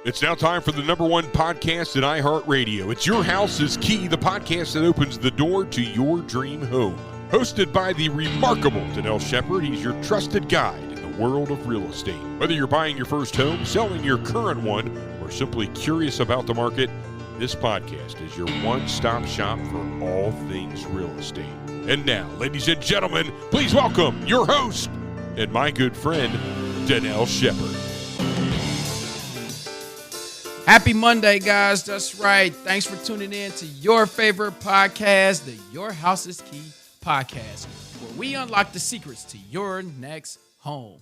It's now time for the number one podcast in iHeartRadio. It's Your House is Key, the podcast that opens the door to your dream home. Hosted by the remarkable Dannel Shepard, he's your trusted guide in the world of real estate. Whether you're buying your first home, selling your current one, or simply curious about the market, this podcast is your one-stop shop for all things real estate. And now, ladies and gentlemen, please welcome your host and my good friend, Dannel Shepard. Happy Monday, guys. That's right. Thanks for tuning in to your favorite podcast, the Your House is Key podcast, where we unlock the secrets to your next home.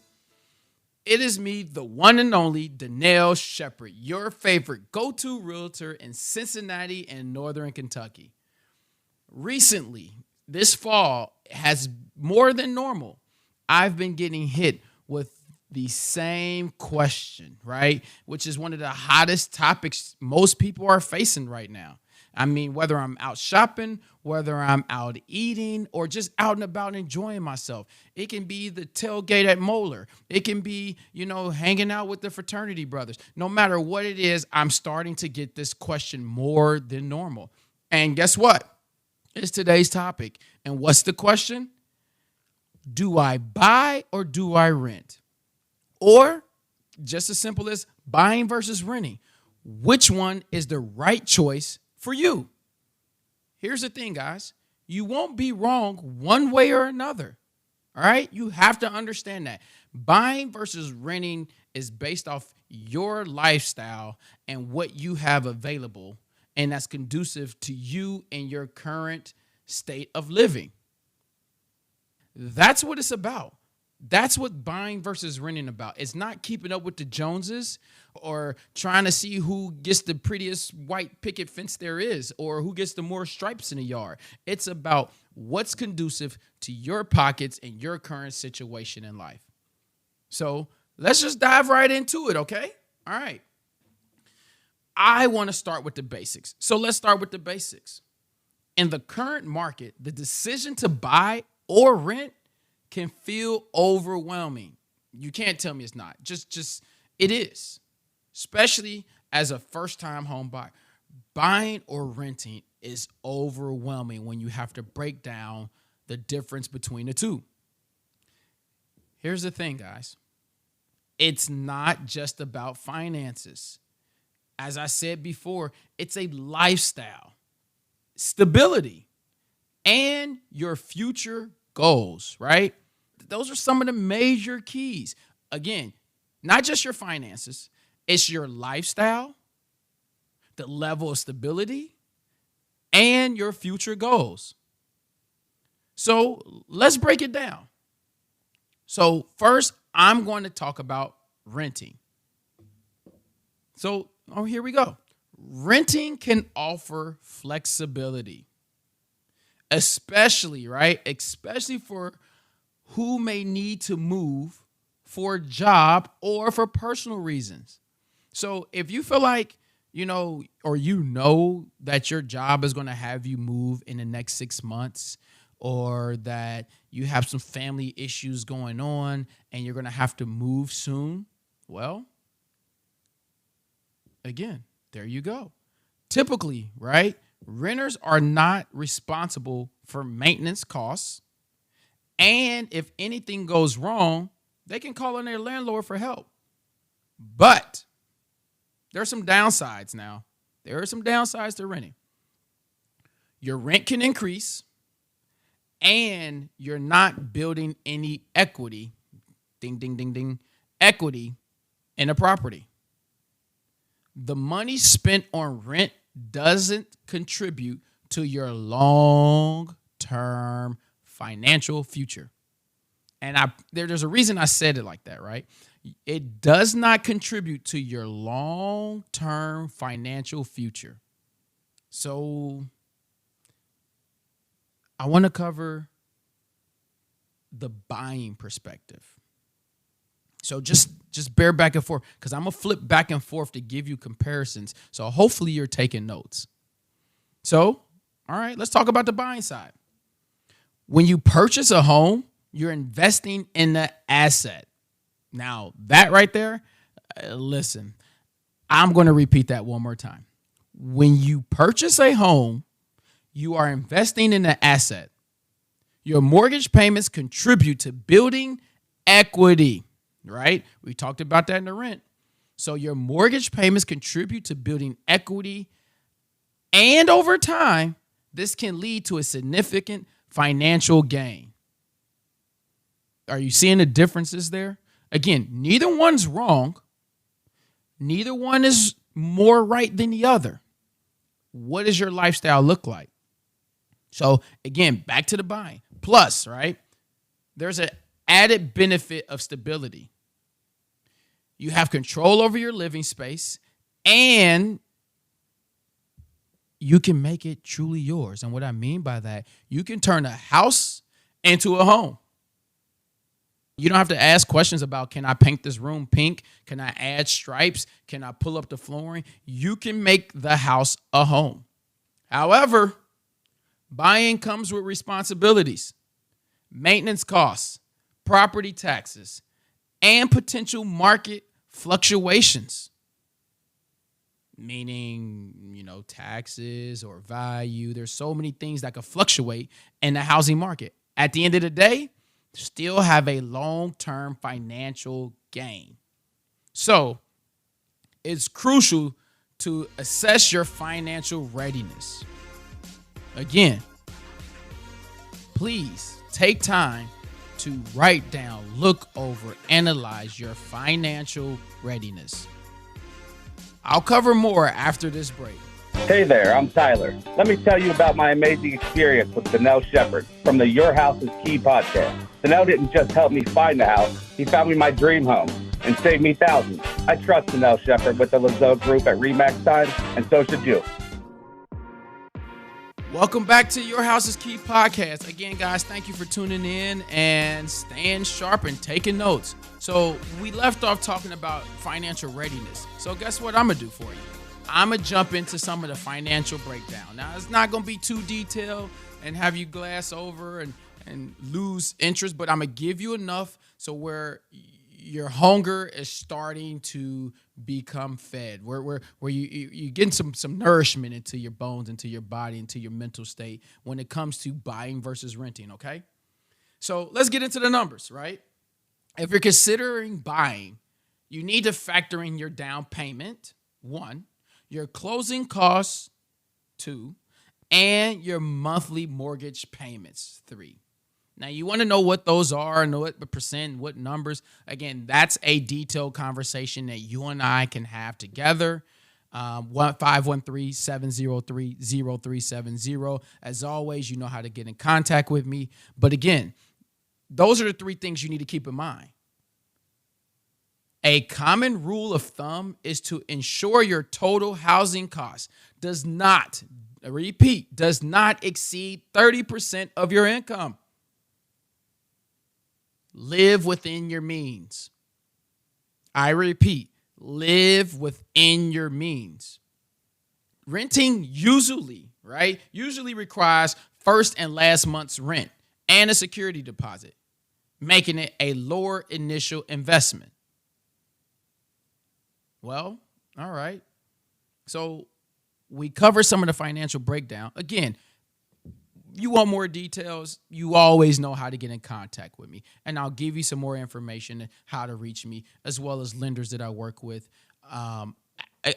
It is me, the one and only Dannel Shepard, your favorite go-to realtor in Cincinnati and Northern Kentucky. Recently, this fall has more than normal. I've been getting hit with the same question, right? Which is one of the hottest topics most people are facing right now. I mean, whether I'm out shopping, whether I'm out eating, or just out and about enjoying myself. It can be the tailgate at Moeller. It can be, hanging out with the fraternity brothers. No matter what it is, I'm starting to get this question more than normal. And guess what? It's today's topic. And what's the question? Do I buy or do I rent? Or just as simple as buying versus renting. Which one is the right choice for you? Here's the thing, guys. You won't be wrong one way or another. All right? You have to understand that. Buying versus renting is based off your lifestyle and what you have available, and that's conducive to you and your current state of living. That's what it's about. That's what buying versus renting about. It's not keeping up with the Joneses or trying to see who gets the prettiest white picket fence there is or who gets the more stripes in the yard. It's about what's conducive to your pockets and your current situation in life. So let's just dive right into it, okay? All right. I want to start with the basics. So let's start with the basics. In the current market, the decision to buy or rent can feel overwhelming. You can't tell me it's not. Just it is. Especially as a first-time home buyer. Buying or renting is overwhelming when you have to break down the difference between the two. Here's the thing, guys. It's not just about finances. As I said before, it's a lifestyle, stability, and your future goals, right? Those are some of the major keys. Again, not just your finances, it's your lifestyle, the level of stability, and your future goals. So let's break it down. So first, I'm going to talk about renting. So, here we go. Renting can offer flexibility. Especially for who may need to move for a job or for personal reasons. So if you feel like, that your job is going to have you move in the next 6 months, or that you have some family issues going on and you're going to have to move soon, well, again, there you go. Typically, right? Renters are not responsible for maintenance costs. And if anything goes wrong, they can call on their landlord for help. But there are some downsides now. There are some downsides to renting. Your rent can increase, and you're not building any equity, ding, ding, ding, ding, equity in a property. The money spent on rent doesn't contribute to your long-term financial future. And there's a reason I said it like that, right? It does not contribute to your long-term financial future. So I want to cover the buying perspective. So just bear back and forth, because I'm going to flip back and forth to give you comparisons. So hopefully you're taking notes. So, all right, let's talk about the buying side. When you purchase a home, you're investing in the asset. Now, that right there, listen, I'm going to repeat that one more time. When you purchase a home, you are investing in an asset. Your mortgage payments contribute to building equity, right? We talked about that in the rent. So your mortgage payments contribute to building equity, and over time, this can lead to a significant financial gain. Are you seeing the differences there? Again, neither one's wrong. Neither one is more right than the other. What does your lifestyle look like? So again, back to the buying. Plus, right, there's an added benefit of stability. You have control over your living space, and you can make it truly yours. And what I mean by that, you can turn a house into a home. You don't have to ask questions about, can I paint this room pink? Can I add stripes? Can I pull up the flooring? You can make the house a home. However, buying comes with responsibilities, maintenance costs, property taxes, and potential market fluctuations. Meaning, taxes or value. There's so many things that could fluctuate in the housing market. At the end of the day, still have a long-term financial gain. So it's crucial to assess your financial readiness. Again, please take time to write down, look over, analyze your financial readiness. I'll cover more after this break. Hey there, I'm Tyler. Let me tell you about my amazing experience with Dannel Shepard from the Your House is Key podcast. Dannel didn't just help me find the house, he found me my dream home and saved me thousands. I trust Dannel Shepard with the Lazo Group at Remax time, and so should you. Welcome back to Your House is Key podcast. Again, guys, thank you for tuning in and staying sharp and taking notes. So we left off talking about financial readiness. So guess what I'm going to do for you? I'm going to jump into some of the financial breakdown. Now, it's not going to be too detailed and have you glass over and lose interest, but I'm going to give you enough so where your hunger is starting to become fed, where you get some nourishment into your bones, into your body, into your mental state when it comes to buying versus renting, okay? So let's get into the numbers, right? If you're considering buying, you need to factor in your down payment, 1, your closing costs, 2, and your monthly mortgage payments, 3. Now, you want to know what those are, know what percent, what numbers. Again, that's a detailed conversation that you and I can have together. 513-703-0370. As always, you know how to get in contact with me. But again, those are the 3 things you need to keep in mind. A common rule of thumb is to ensure your total housing cost does not exceed 30% of your income. Live within your means. I repeat, live within your means. Renting usually requires first and last month's rent and a security deposit, making it a lower initial investment. Well, all right. So we cover some of the financial breakdown. Again, you want more details, you always know how to get in contact with me. And I'll give you some more information on how to reach me, as well as lenders that I work with.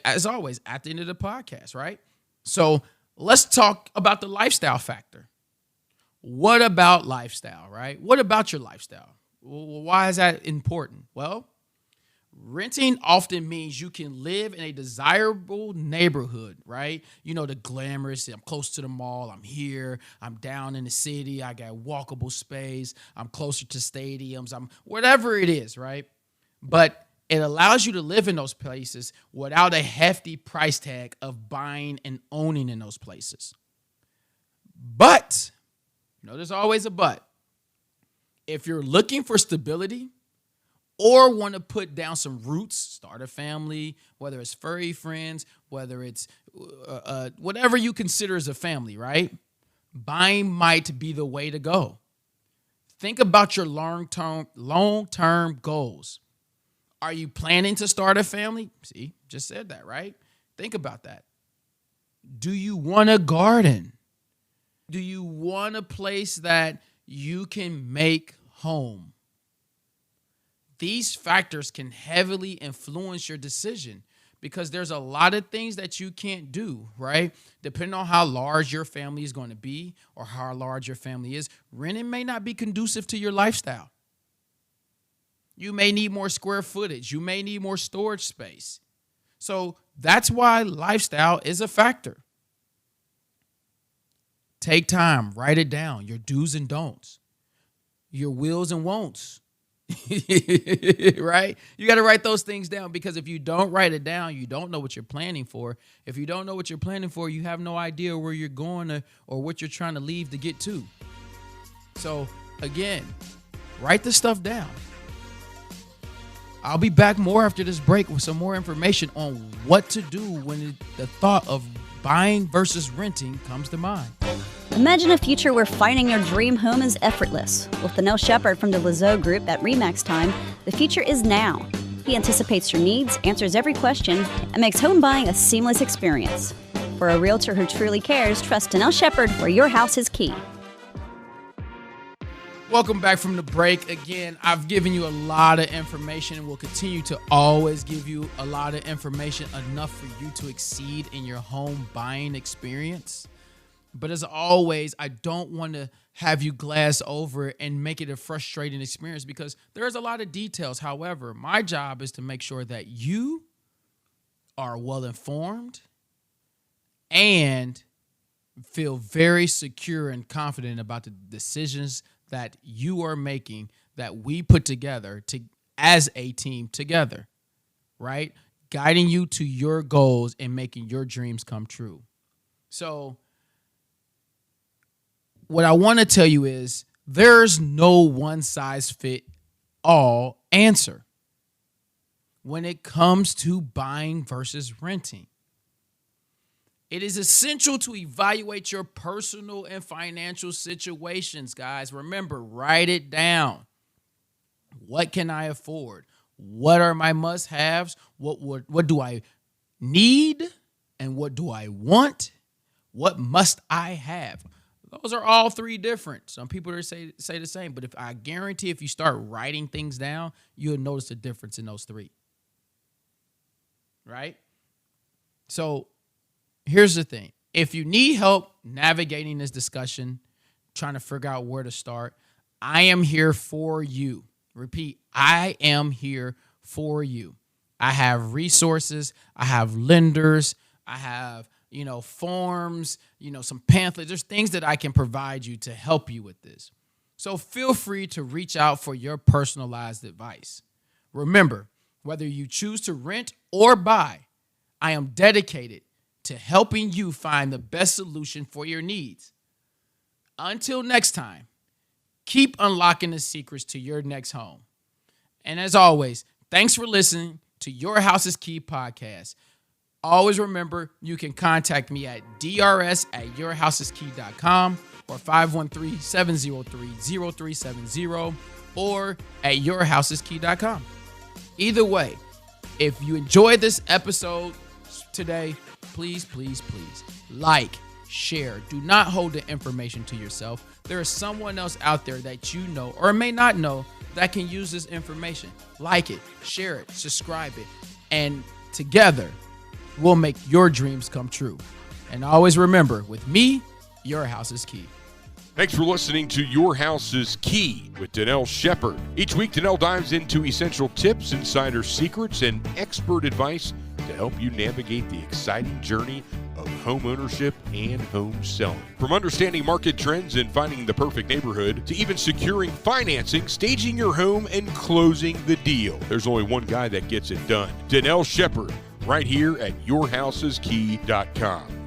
As always, at the end of the podcast, right? So let's talk about the lifestyle factor. What about lifestyle, right? What about your lifestyle? Well, why is that important? Well, renting often means you can live in a desirable neighborhood, right? You know, the glamorous, I'm close to the mall, I'm here, I'm down in the city, I got walkable space, I'm closer to stadiums, I'm whatever it is, right? But it allows you to live in those places without a hefty price tag of buying and owning in those places. But, there's always a but. If you're looking for stability, or want to put down some roots, start a family, whether it's furry friends, whether it's whatever you consider as a family, right? Buying might be the way to go. Think about your long-term goals. Are you planning to start a family? See, just said that, right? Think about that. Do you want a garden? Do you want a place that you can make home? These factors can heavily influence your decision because there's a lot of things that you can't do, right? Depending on how large your family is going to be or how large your family is, renting may not be conducive to your lifestyle. You may need more square footage. You may need more storage space. So that's why lifestyle is a factor. Take time, write it down, your do's and don'ts, your wills and won'ts, right? You got to write those things down because if you don't write it down, you don't know what you're planning for. If you don't know what you're planning for, you have no idea where you're going to, or what you're trying to leave to get to. So again, write the stuff down. I'll be back more after this break with some more information on what to do when the thought of buying versus renting comes to mind. Imagine a future where finding your dream home is effortless. With Dannel Shepard from the Lazo Group at Remax Time, the future is now. He anticipates your needs, answers every question, and makes home buying a seamless experience. For a realtor who truly cares, trust Dannel Shepard, where your house is key. Welcome back from the break. Again, I've given you a lot of information and will continue to always give you a lot of information, enough for you to exceed in your home buying experience. But as always, I don't want to have you glass over it and make it a frustrating experience because there's a lot of details. However, my job is to make sure that you are well informed and feel very secure and confident about the decisions that you are making, that we put together as a team together, right? Guiding you to your goals and making your dreams come true. So what I want to tell you is there's no one size fit all answer when it comes to buying versus renting. It is essential to evaluate your personal and financial situations, guys. Remember, write it down. What can I afford? What are my must-haves? What do I need? And what do I want? What must I have? Those are all three different. Some people say the same, but I guarantee if you start writing things down, you'll notice a difference in those three. Right? So here's the thing. If you need help navigating this discussion, trying to figure out where to start, I am here for you. Repeat, I am here for you. I have resources. I have lenders. I have, forms, some pamphlets. There's things that I can provide you to help you with this. So feel free to reach out for your personalized advice. Remember, whether you choose to rent or buy, I am dedicated to helping you find the best solution for your needs. Until next time, keep unlocking the secrets to your next home. And as always, thanks for listening to Your House is Key podcast. Always remember, you can contact me at drs@yourhouseskey.com or 513-703-0370 or at yourhouseskey.com. Either way, if you enjoyed this episode today, please like, share. Do not hold the information to yourself. There is someone else out there that you know or may not know that can use this information. Like it, share it, subscribe it, and together we'll make your dreams come true. And always remember, with me, your house is key. Thanks for listening to Your House is Key with Dannel Shepard. Each week, Dannel dives into essential tips, insider secrets, and expert advice to help you navigate the exciting journey of home ownership and home selling. From understanding market trends and finding the perfect neighborhood to even securing financing, staging your home, and closing the deal, there's only one guy that gets it done. Dannel Shepard, right here at yourhouseskey.com.